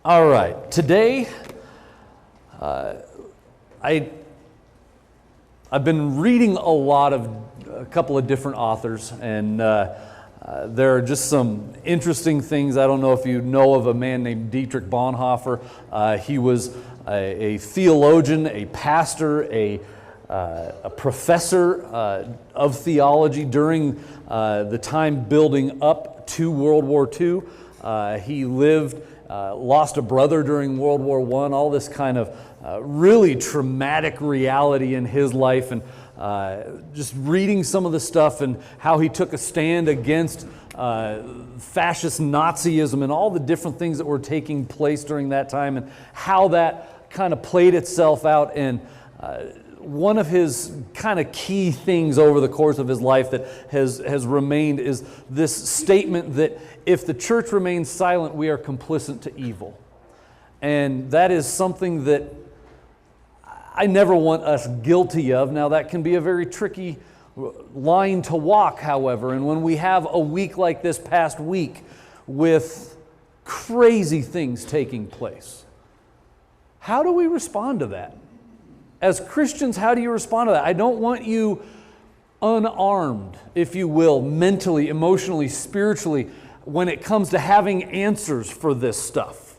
All right, today I've been reading a couple of different authors, and there are just some interesting things. I don't know if you know of a man named Dietrich Bonhoeffer. He was a theologian, a pastor, a professor of theology during the time building up to World War II. He lived, lost a brother during World War I, all this kind of really traumatic reality in his life, and just reading some of the stuff and how he took a stand against fascist Nazism and all the different things that were taking place during that time and how that kind of played itself out. And one of his kind of key things over the course of his life that has remained is this statement that if the church remains silent, we are complicit to evil. And that is something that I never want us guilty of. Now, that can be a very tricky line to walk, however, and when we have a week like this past week with crazy things taking place, how do we respond to that? As Christians, how do you respond to that? I don't want you unarmed, if you will, mentally, emotionally, spiritually, when it comes to having answers for this stuff.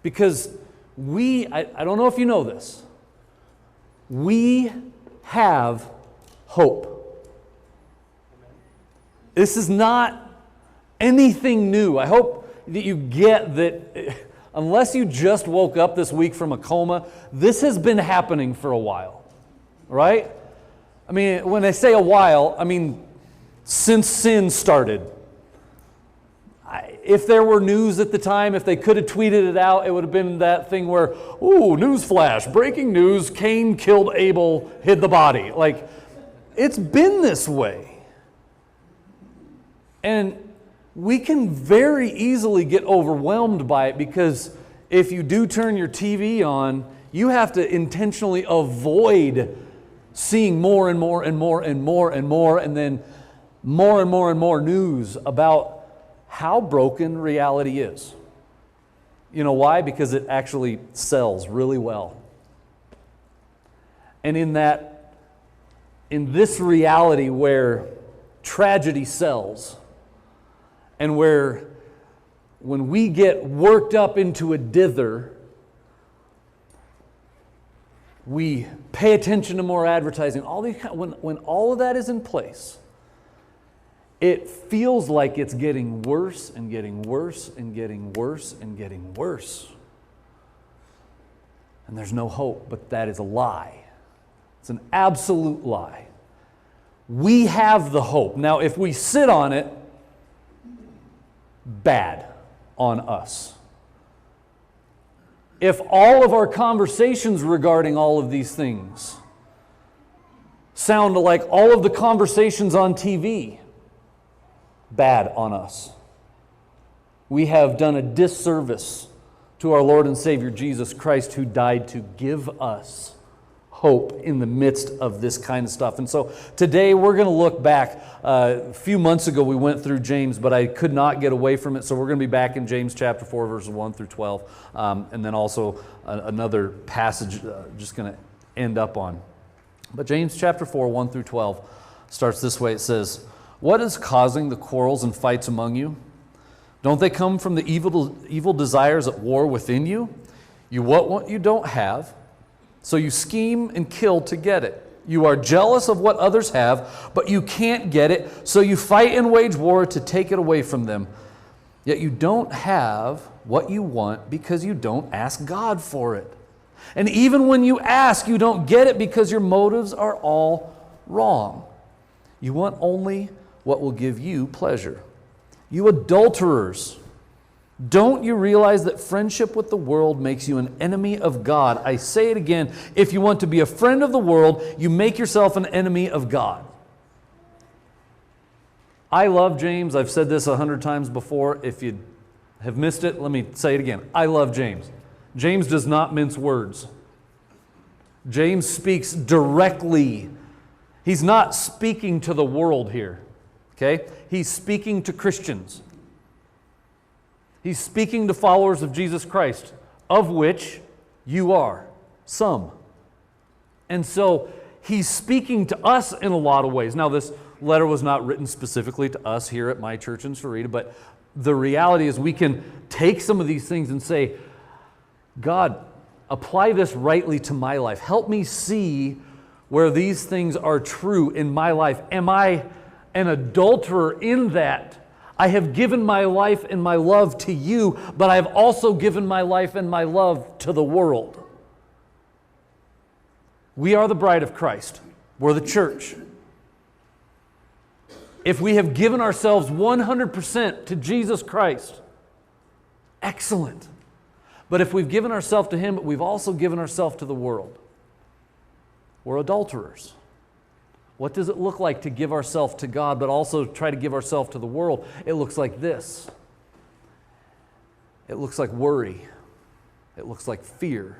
Because I don't know if you know this, we have hope. This is not anything new. I hope that you get that. Unless you just woke up this week from a coma, this has been happening for a while, right? I mean, when I say a while, I mean since sin started. If there were news at the time, if they could have tweeted it out, it would have been that thing where, ooh, newsflash, breaking news, Cain killed Abel, hid the body. Like, it's been this way. And we can very easily get overwhelmed by it, because if you do turn your TV on, you have to intentionally avoid seeing more and more and more and more and more, and then more and more and more news about how broken reality is. You know why? Because it actually sells really well. And in this reality where tragedy sells, and where when we get worked up into a dither, we pay attention to more advertising. When all of that is in place, it feels like it's getting worse and getting worse and getting worse and getting worse. And there's no hope, but that is a lie. It's an absolute lie. We have the hope. Now, if we sit on it, bad on us. If all of our conversations regarding all of these things sound like all of the conversations on TV, bad on us. We have done a disservice to our Lord and Savior Jesus Christ, who died to give us hope in the midst of this kind of stuff. And so today we're going to look back. A few months ago we went through James, but I could not get away from it. So we're going to be back in James chapter 4, verses 1 through 12. And then also another passage just going to end up on. But James chapter 4, 1 through 12 starts this way. It says, "What is causing the quarrels and fights among you? Don't they come from the evil desires at war within you? You want what you don't have, so you scheme and kill to get it. You are jealous of what others have, but you can't get it, so you fight and wage war to take it away from them. Yet you don't have what you want because you don't ask God for it. And even when you ask, you don't get it because your motives are all wrong. You want only what will give you pleasure. You adulterers, don't you realize that friendship with the world makes you an enemy of God? I say it again, if you want to be a friend of the world, you make yourself an enemy of God." I love James. I've said this 100 times before. If you have missed it, let me say it again. I love James. James does not mince words. James speaks directly. He's not speaking to the world here. Okay? He's speaking to Christians. He's speaking to followers of Jesus Christ, of which you are some. And so he's speaking to us in a lot of ways. Now, this letter was not written specifically to us here at my church in Sarita, but the reality is we can take some of these things and say, God, apply this rightly to my life. Help me see where these things are true in my life. Am I an adulterer in that I have given my life and my love to you, but I've also given my life and my love to the world? We are the bride of Christ. We're the church. If we have given ourselves 100% to Jesus Christ, excellent. But if we've given ourselves to Him, but we've also given ourselves to the world, we're adulterers. What does it look like to give ourselves to God, but also try to give ourselves to the world? It looks like this. It looks like worry. It looks like fear.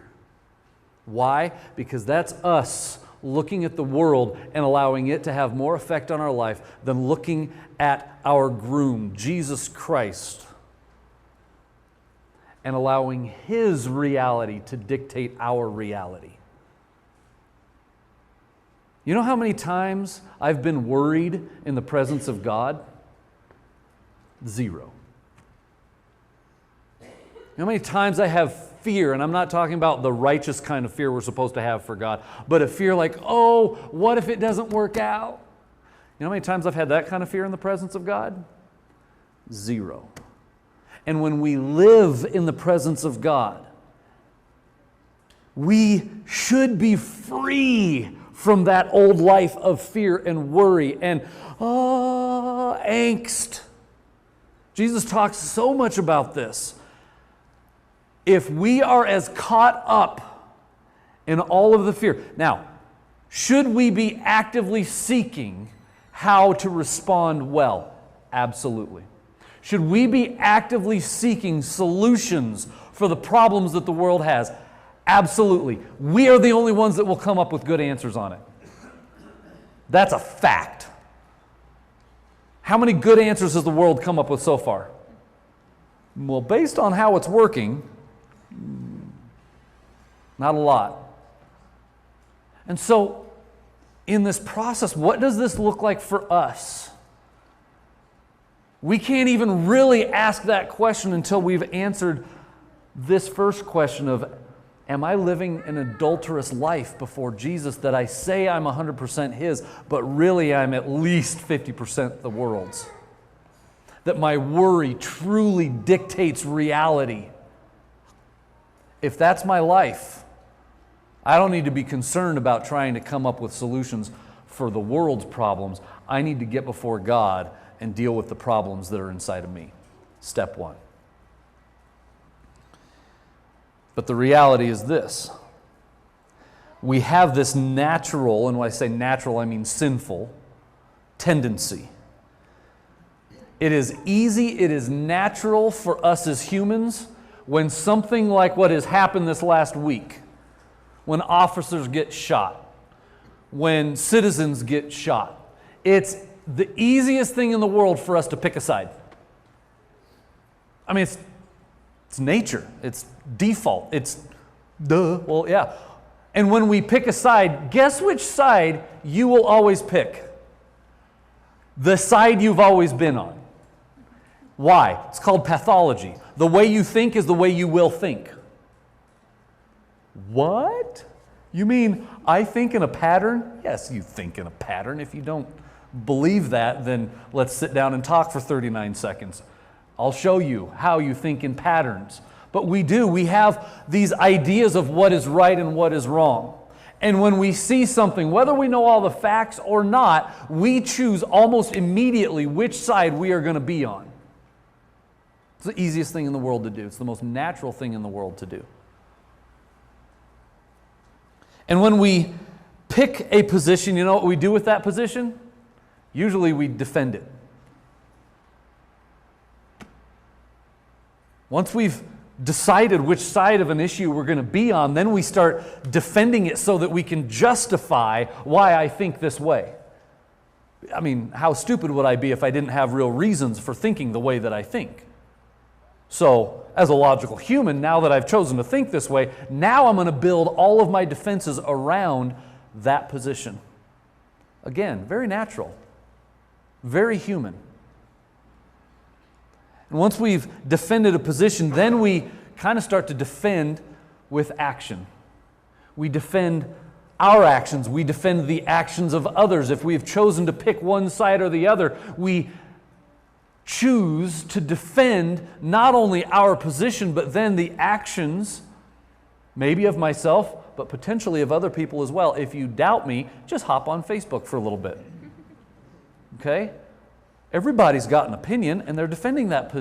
Why? Because that's us looking at the world and allowing it to have more effect on our life than looking at our groom, Jesus Christ, and allowing His reality to dictate our reality. You know how many times I've been worried in the presence of God? 0. You know how many times I have fear, and I'm not talking about the righteous kind of fear we're supposed to have for God, but a fear like, oh, what if it doesn't work out? You know how many times I've had that kind of fear in the presence of God? 0. And when we live in the presence of God, we should be free from that old life of fear and worry and angst. Jesus talks so much about this. If we are as caught up in all of the fear. Now, should we be actively seeking how to respond well? Absolutely. Should we be actively seeking solutions for the problems that the world has? Absolutely. We are the only ones that will come up with good answers on it. That's a fact. How many good answers has the world come up with so far? Well, based on how it's working, not a lot. And so, in this process, what does this look like for us? We can't even really ask that question until we've answered this first question of, am I living an adulterous life before Jesus that I say I'm 100% His, but really I'm at least 50% the world's? That my worry truly dictates reality. If that's my life, I don't need to be concerned about trying to come up with solutions for the world's problems. I need to get before God and deal with the problems that are inside of me. Step 1. But the reality is this. We have this natural, and when I say natural, I mean sinful, tendency. It is easy, it is natural for us as humans when something like what has happened this last week, when officers get shot, when citizens get shot, it's the easiest thing in the world for us to pick a side. I mean, it's nature. It's default. It's duh. Well, yeah. And when we pick a side, guess which side you will always pick? The side you've always been on. Why? It's called pathology. The way you think is the way you will think. What? You mean I think in a pattern? Yes, you think in a pattern. If you don't believe that, then let's sit down and talk for 39 seconds. I'll show you how you think in patterns. But we do. We have these ideas of what is right and what is wrong. And when we see something, whether we know all the facts or not, we choose almost immediately which side we are going to be on. It's the easiest thing in the world to do. It's the most natural thing in the world to do. And when we pick a position, you know what we do with that position? Usually we defend it. Once we've decided which side of an issue we're going to be on, then we start defending it so that we can justify why I think this way. I mean, how stupid would I be if I didn't have real reasons for thinking the way that I think? So, as a logical human, now that I've chosen to think this way, now I'm going to build all of my defenses around that position. Again, very natural, very human. And once we've defended a position, then we kind of start to defend with action. We defend our actions. We defend the actions of others. If we've chosen to pick one side or the other, we choose to defend not only our position, but then the actions, maybe of myself, but potentially of other people as well. If you doubt me, just hop on Facebook for a little bit. Okay? Everybody's got an opinion, and they're defending that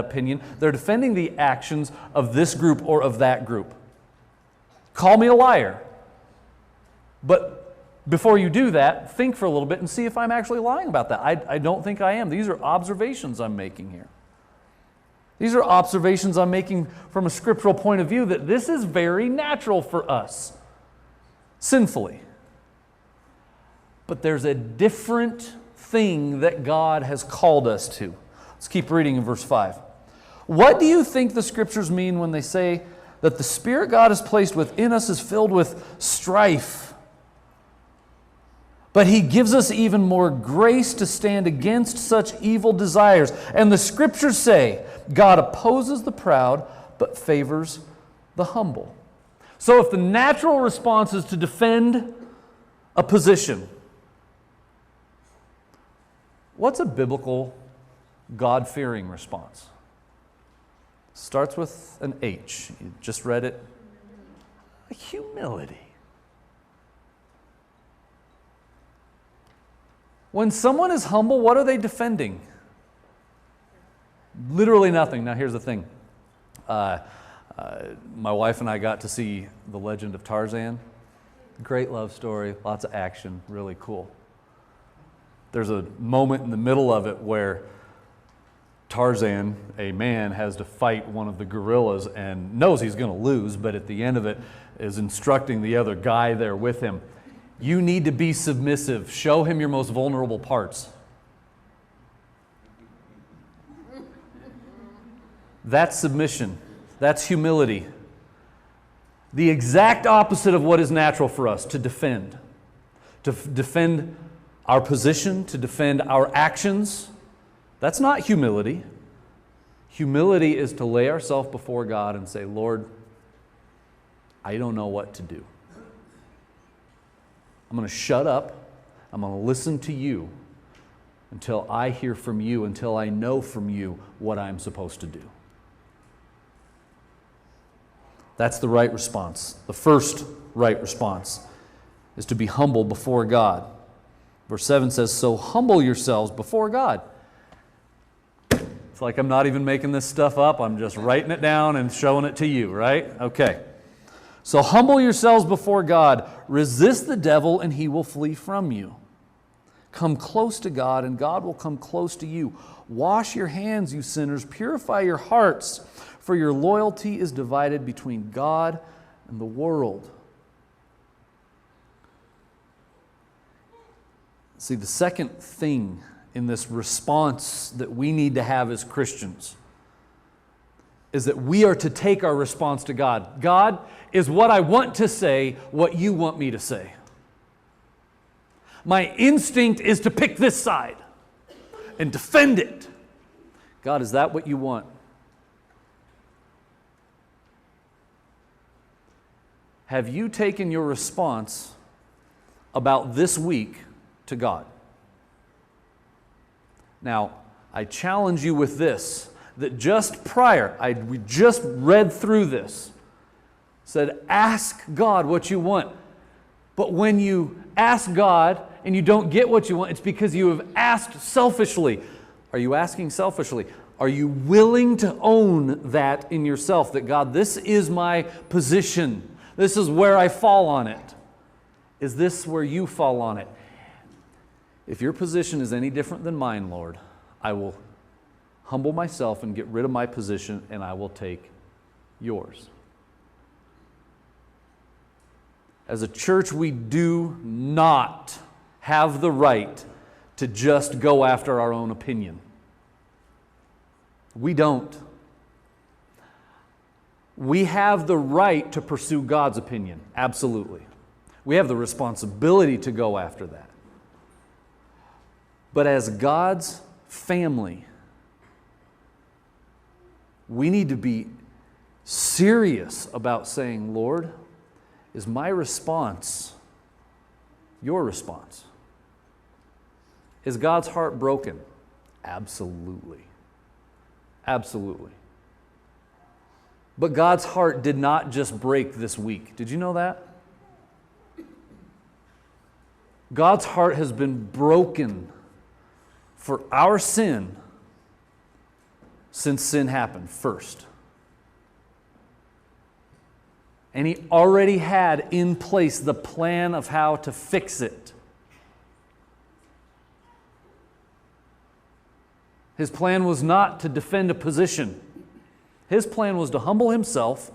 opinion. They're defending the actions of this group or of that group. Call me a liar. But before you do that, think for a little bit and see if I'm actually lying about that. I don't think I am. These are observations I'm making here. These are observations I'm making from a scriptural point of view that this is very natural for us, sinfully. But there's a different thing that God has called us to. Let's keep reading in verse 5. What do you think the scriptures mean when they say that the Spirit God has placed within us is filled with strife? But He gives us even more grace to stand against such evil desires. And the scriptures say, God opposes the proud, but favors the humble. So if the natural response is to defend a position, what's a biblical, God-fearing response? Starts with an H. You just read it. Humility. When someone is humble, what are they defending? Literally nothing. Now here's the thing. My wife and I got to see The Legend of Tarzan. Great love story, lots of action, really cool. There's a moment in the middle of it where Tarzan, a man, has to fight one of the gorillas and knows he's going to lose, but at the end of it is instructing the other guy there with him, you need to be submissive. Show him your most vulnerable parts. That's submission. That's humility. The exact opposite of what is natural for us, to defend. To defend our position, to defend our actions. That's not humility. Humility is to lay ourselves before God and say, Lord, I don't know what to do. I'm going to shut up. I'm going to listen to you until I hear from you, until I know from you what I'm supposed to do. That's the right response. The first right response is to be humble before God. Verse 7 says, so humble yourselves before God. It's like I'm not even making this stuff up. I'm just writing it down and showing it to you, right? Okay. So humble yourselves before God. Resist the devil and he will flee from you. Come close to God and God will come close to you. Wash your hands, you sinners. Purify your hearts, for your loyalty is divided between God and the world. See, the second thing in this response that we need to have as Christians is that we are to take our response to God. God, is what I want to say what you want me to say? My instinct is to pick this side and defend it. God, is that what you want? Have you taken your response about this week to God? Now, I challenge you with this, that just prior, we just read through this, said, ask God what you want. But when you ask God and you don't get what you want, it's because you have asked selfishly. Are you asking selfishly? Are you willing to own that in yourself? That God, this is my position. This is where I fall on it. Is this where you fall on it? If your position is any different than mine, Lord, I will humble myself and get rid of my position and I will take yours. As a church, we do not have the right to just go after our own opinion. We don't. We have the right to pursue God's opinion, absolutely. We have the responsibility to go after that. But as God's family, we need to be serious about saying, Lord, is my response your response? Is God's heart broken? Absolutely. Absolutely. But God's heart did not just break this week. Did you know that? God's heart has been broken for our sin since sin happened first. And He already had in place the plan of how to fix it. His plan was not to defend a position. His plan was to humble Himself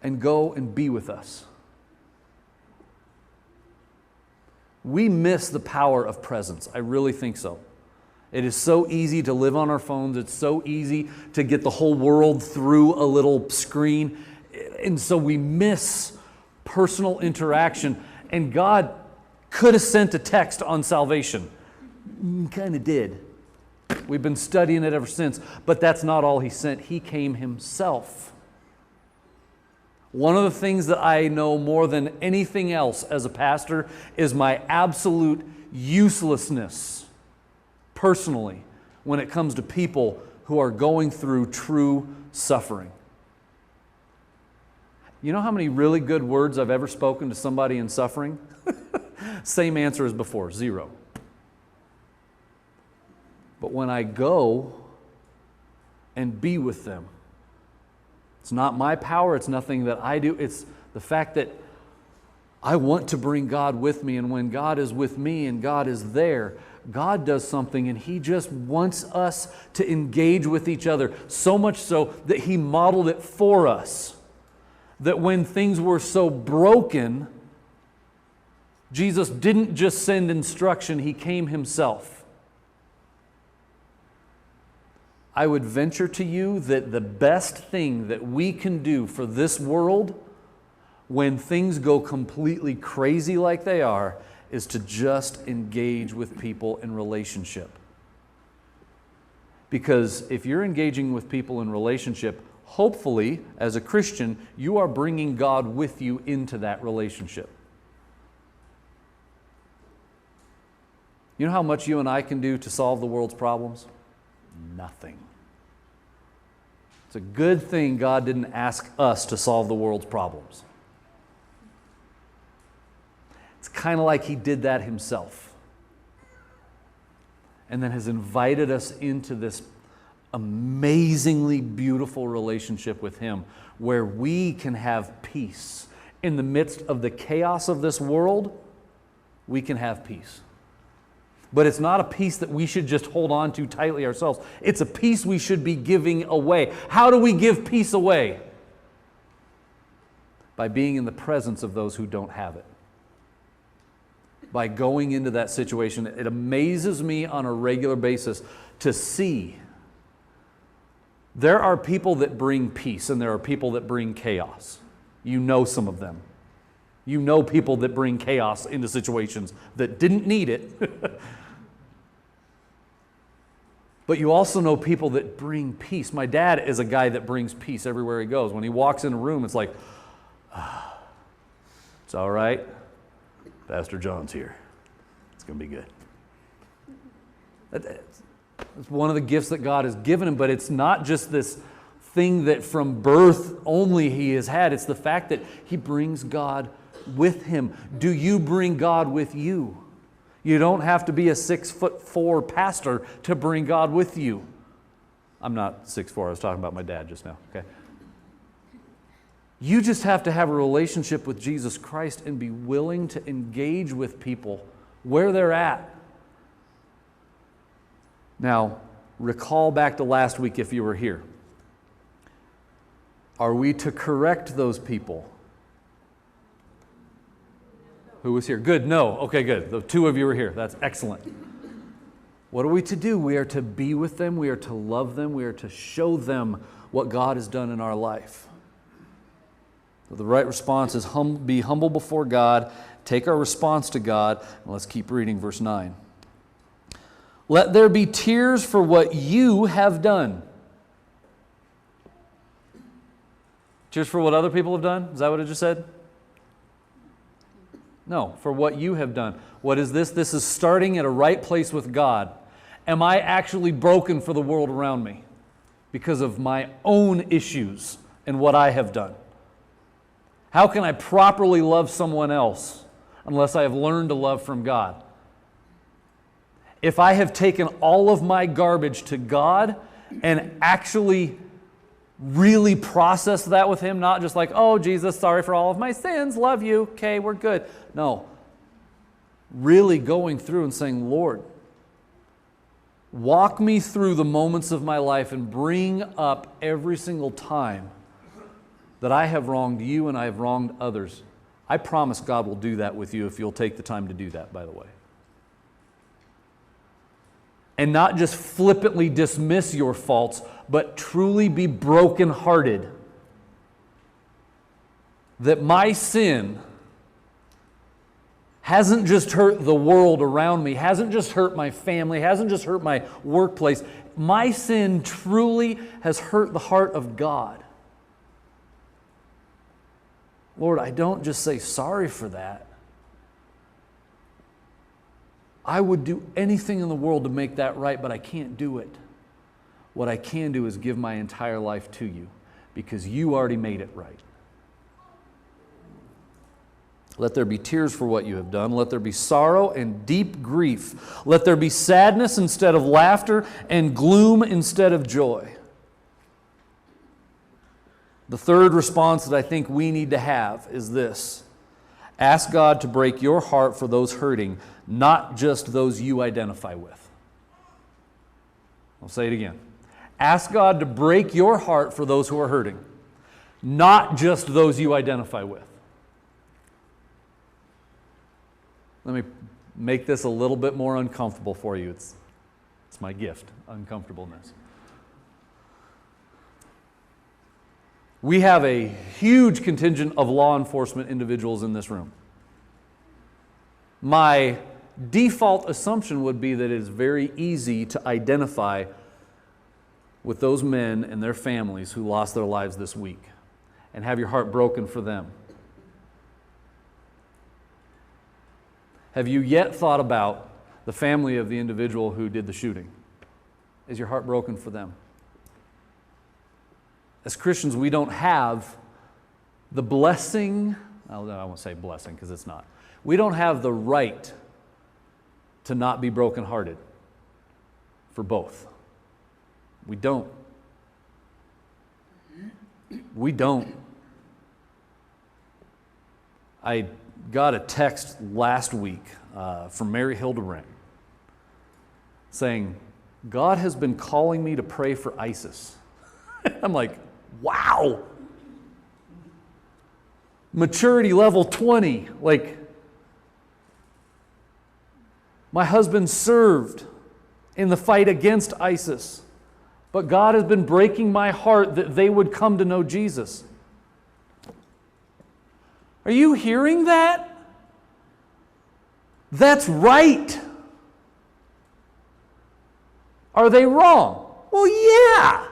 and go and be with us. We miss the power of presence. I really think so. It is so easy to live on our phones. It's so easy to get the whole world through a little screen. And so we miss personal interaction. And God could have sent a text on salvation. Kind of did. We've been studying it ever since. But that's not all He sent. He came Himself. One of the things that I know more than anything else as a pastor is my absolute uselessness personally when it comes to people who are going through true suffering. You know how many really good words I've ever spoken to somebody in suffering? Same answer as before, 0. But when I go and be with them, it's not my power, it's nothing that I do, it's the fact that I want to bring God with me, and when God is with me and God is there, God does something and He just wants us to engage with each other, so much so that He modeled it for us. That when things were so broken, Jesus didn't just send instruction, He came Himself. I would venture to you that the best thing that we can do for this world when things go completely crazy like they are is to just engage with people in relationship. Because if you're engaging with people in relationship, hopefully, as a Christian, you are bringing God with you into that relationship. You know how much you and I can do to solve the world's problems? Nothing. It's a good thing God didn't ask us to solve the world's problems. It's kind of like He did that Himself. And then has invited us into this amazingly beautiful relationship with Him where we can have peace. In the midst of the chaos of this world, we can have peace. But it's not a peace that we should just hold on to tightly ourselves. It's a peace we should be giving away. How do we give peace away? By being in the presence of those who don't have it. By going into that situation. It amazes me on a regular basis to see there are people that bring peace and there are people that bring chaos. You know some of them. You know people that bring chaos into situations that didn't need it. But you also know people that bring peace. My dad is a guy that brings peace everywhere he goes. When he walks in a room, it's like, it's all right. Pastor John's here. It's going to be good. It's one of the gifts that God has given him, but it's not just this thing that from birth only he has had. It's the fact that he brings God with him. Do you bring God with you? You don't have to be a 6'4" pastor to bring God with you. I'm not 6'4", I was talking about my dad just now, okay? You just have to have a relationship with Jesus Christ and be willing to engage with people where they're at. Now, recall back to last week if you were here. Are we to correct those people? Who was here? Good. No. Okay, good. The 2 of you were here. That's excellent. What are we to do? We are to be with them. We are to love them. We are to show them what God has done in our life. But the right response is be humble before God, take our response to God, and let's keep reading verse 9. Let there be tears for what you have done. Tears for what other people have done? Is that what it just said? No, for what you have done. What is this? This is starting at a right place with God. Am I actually broken for the world around me because of my own issues and what I have done? How can I properly love someone else unless I have learned to love from God? If I have taken all of my garbage to God and actually really process that with Him, not just like, oh, Jesus, sorry for all of my sins, love you, okay, we're good. No, really going through and saying, Lord, walk me through the moments of my life and bring up every single time that I have wronged you and I have wronged others. I promise God will do that with you if you'll take the time to do that, by the way. And not just flippantly dismiss your faults, but truly be brokenhearted that my sin hasn't just hurt the world around me, hasn't just hurt my family, hasn't just hurt my workplace. My sin truly has hurt the heart of God. Lord, I don't just say sorry for that. I would do anything in the world to make that right, but I can't do it. What I can do is give my entire life to you because you already made it right. Let there be tears for what you have done. Let there be sorrow and deep grief. Let there be sadness instead of laughter and gloom instead of joy. The third response that I think we need to have is this. Ask God to break your heart for those hurting, not just those you identify with. I'll say it again. Ask God to break your heart for those who are hurting, not just those you identify with. Let me make this a little bit more uncomfortable for you. It's my gift, uncomfortableness. We have a huge contingent of law enforcement individuals in this room. My default assumption would be that it is very easy to identify with those men and their families who lost their lives this week and have your heart broken for them. Have you yet thought about the family of the individual who did the shooting? Is your heart broken for them? As Christians, we don't have the blessing, I won't say blessing because it's not. We don't have the right to not be brokenhearted for both. We don't. We don't. I got a text last week from Mary Hildebrand saying, God has been calling me to pray for ISIS. I'm like, wow. Maturity level 20. Like, my husband served in the fight against ISIS, but God has been breaking my heart that they would come to know Jesus. Are you hearing that? That's right. Are they wrong? Well, yeah.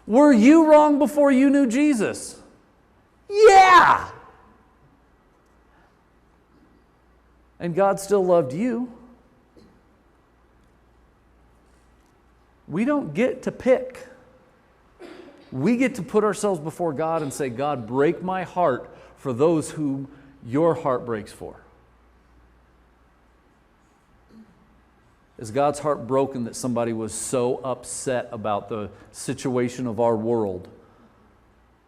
Were you wrong before you knew Jesus? Yeah. And God still loved you. We don't get to pick. We get to put ourselves before God and say, God, break my heart for those whom your heart breaks for. Is God's heart broken that somebody was so upset about the situation of our world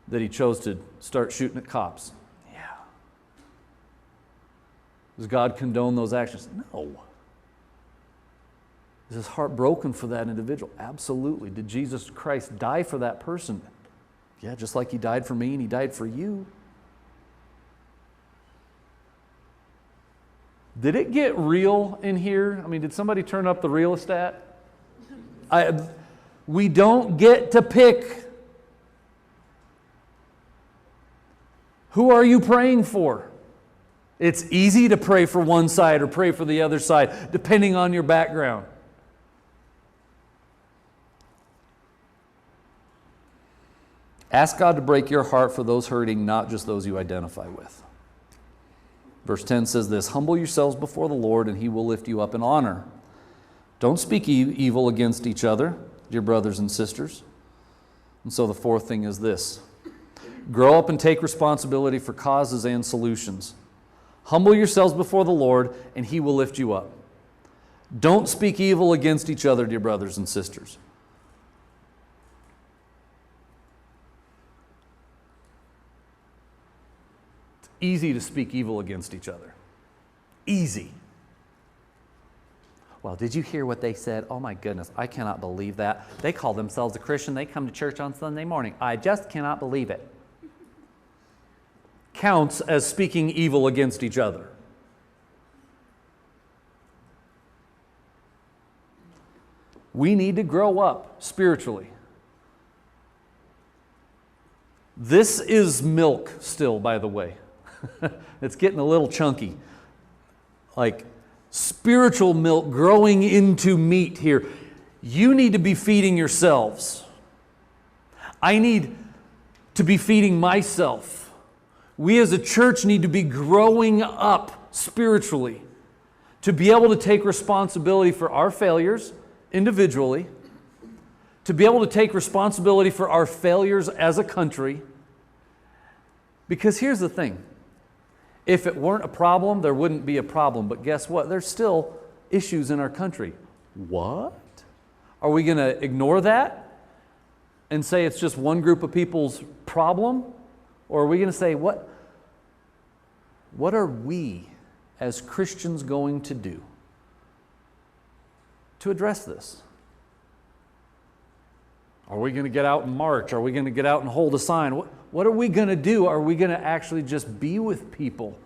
that he chose to start shooting at cops? Yeah. Does God condone those actions? No. Is his heart broken for that individual? Absolutely. Did Jesus Christ die for that person? Yeah, just like he died for me and he died for you. Did it get real in here? I mean, did somebody turn up the realistat? We don't get to pick. Who are you praying for? It's easy to pray for one side or pray for the other side, depending on your background. Ask God to break your heart for those hurting, not just those you identify with. Verse 10 says this, humble yourselves before the Lord, and He will lift you up in honor. Don't speak evil against each other, dear brothers and sisters. And so the fourth thing is this. Grow up and take responsibility for causes and solutions. Humble yourselves before the Lord, and He will lift you up. Don't speak evil against each other, dear brothers and sisters. It's easy to speak evil against each other. Easy. Well, did you hear what they said? Oh my goodness, I cannot believe that. They call themselves a Christian. They come to church on Sunday morning. I just cannot believe it. Counts as speaking evil against each other. We need to grow up spiritually. This is milk still, by the way. It's getting a little chunky. Like spiritual milk growing into meat here. You need to be feeding yourselves. I need to be feeding myself. We as a church need to be growing up spiritually to be able to take responsibility for our failures individually, to be able to take responsibility for our failures as a country. Because here's the thing. If it weren't a problem, there wouldn't be a problem. But guess what? There's still issues in our country. What? Are we going to ignore that and say it's just one group of people's problem? Or are we going to say, what are we as Christians going to do to address this? Are we going to get out and march? Are we going to get out and hold a sign? What are we going to do? Are we going to actually just be with people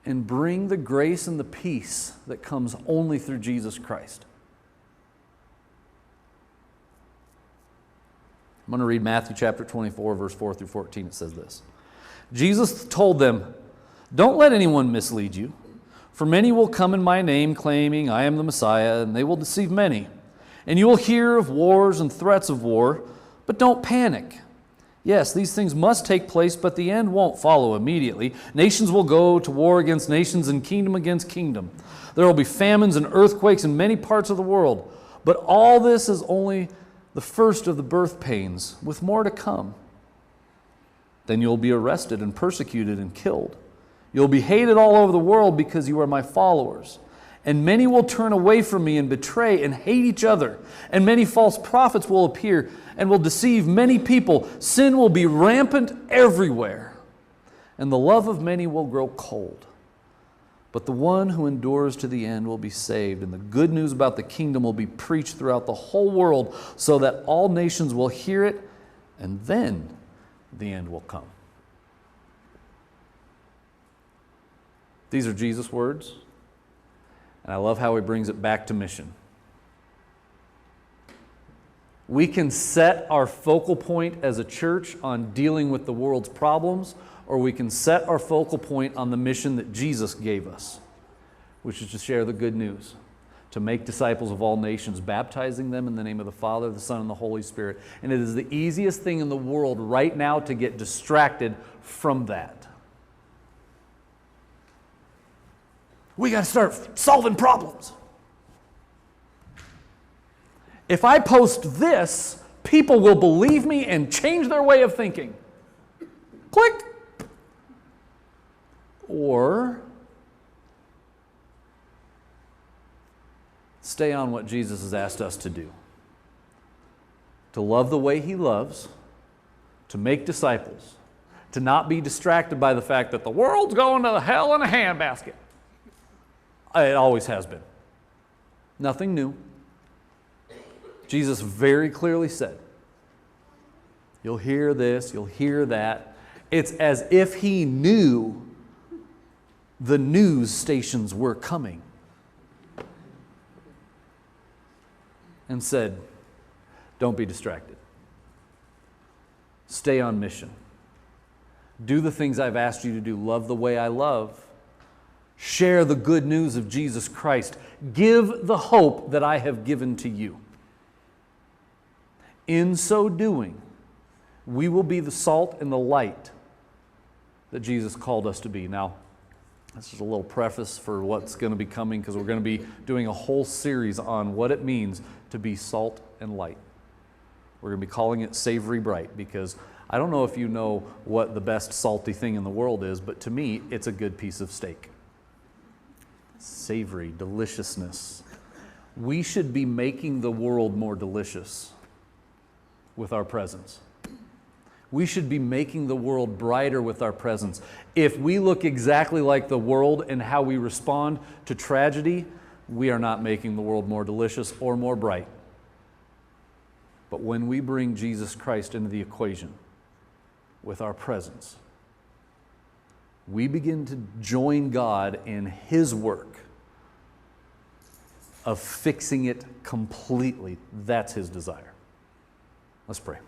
and bring the grace and the peace that comes only through Jesus Christ? I'm going to read Matthew chapter 24, verse 4 through 14. It says this. Jesus told them, don't let anyone mislead you, for many will come in my name claiming I am the Messiah, and they will deceive many. And you will hear of wars and threats of war, but don't panic. Yes, these things must take place, but the end won't follow immediately. Nations will go to war against nations and kingdom against kingdom. There will be famines and earthquakes in many parts of the world. But all this is only the first of the birth pains, with more to come. Then you'll be arrested and persecuted and killed. You'll be hated all over the world because you are my followers. And many will turn away from me and betray and hate each other. And many false prophets will appear and will deceive many people. Sin will be rampant everywhere, and the love of many will grow cold. But the one who endures to the end will be saved, and the good news about the kingdom will be preached throughout the whole world so that all nations will hear it, and then the end will come. These are Jesus' words. And I love how he brings it back to mission. We can set our focal point as a church on dealing with the world's problems, or we can set our focal point on the mission that Jesus gave us, which is to share the good news, to make disciples of all nations, baptizing them in the name of the Father, the Son, and the Holy Spirit. And it is the easiest thing in the world right now to get distracted from that. We got to start solving problems. If I post this, people will believe me and change their way of thinking. Click. Or stay on what Jesus has asked us to do. To love the way He loves, to make disciples, to not be distracted by the fact that the world's going to hell in a handbasket. It always has been. Nothing new. Jesus very clearly said, you'll hear this, you'll hear that. It's as if He knew the news stations were coming and said, don't be distracted. Stay on mission. Do the things I've asked you to do. Love the way I love. Share the good news of Jesus Christ. Give the hope that I have given to you. In so doing, we will be the salt and the light that Jesus called us to be. Now, this is a little preface for what's going to be coming, because we're going to be doing a whole series on what it means to be salt and light. We're going to be calling it Savory Bright, because I don't know if you know what the best salty thing in the world is, but to me, it's a good piece of steak. Savory, deliciousness. We should be making the world more delicious with our presence. We should be making the world brighter with our presence. If we look exactly like the world and how we respond to tragedy, we are not making the world more delicious or more bright. But when we bring Jesus Christ into the equation with our presence, we begin to join God in His work of fixing it completely. That's His desire. Let's pray.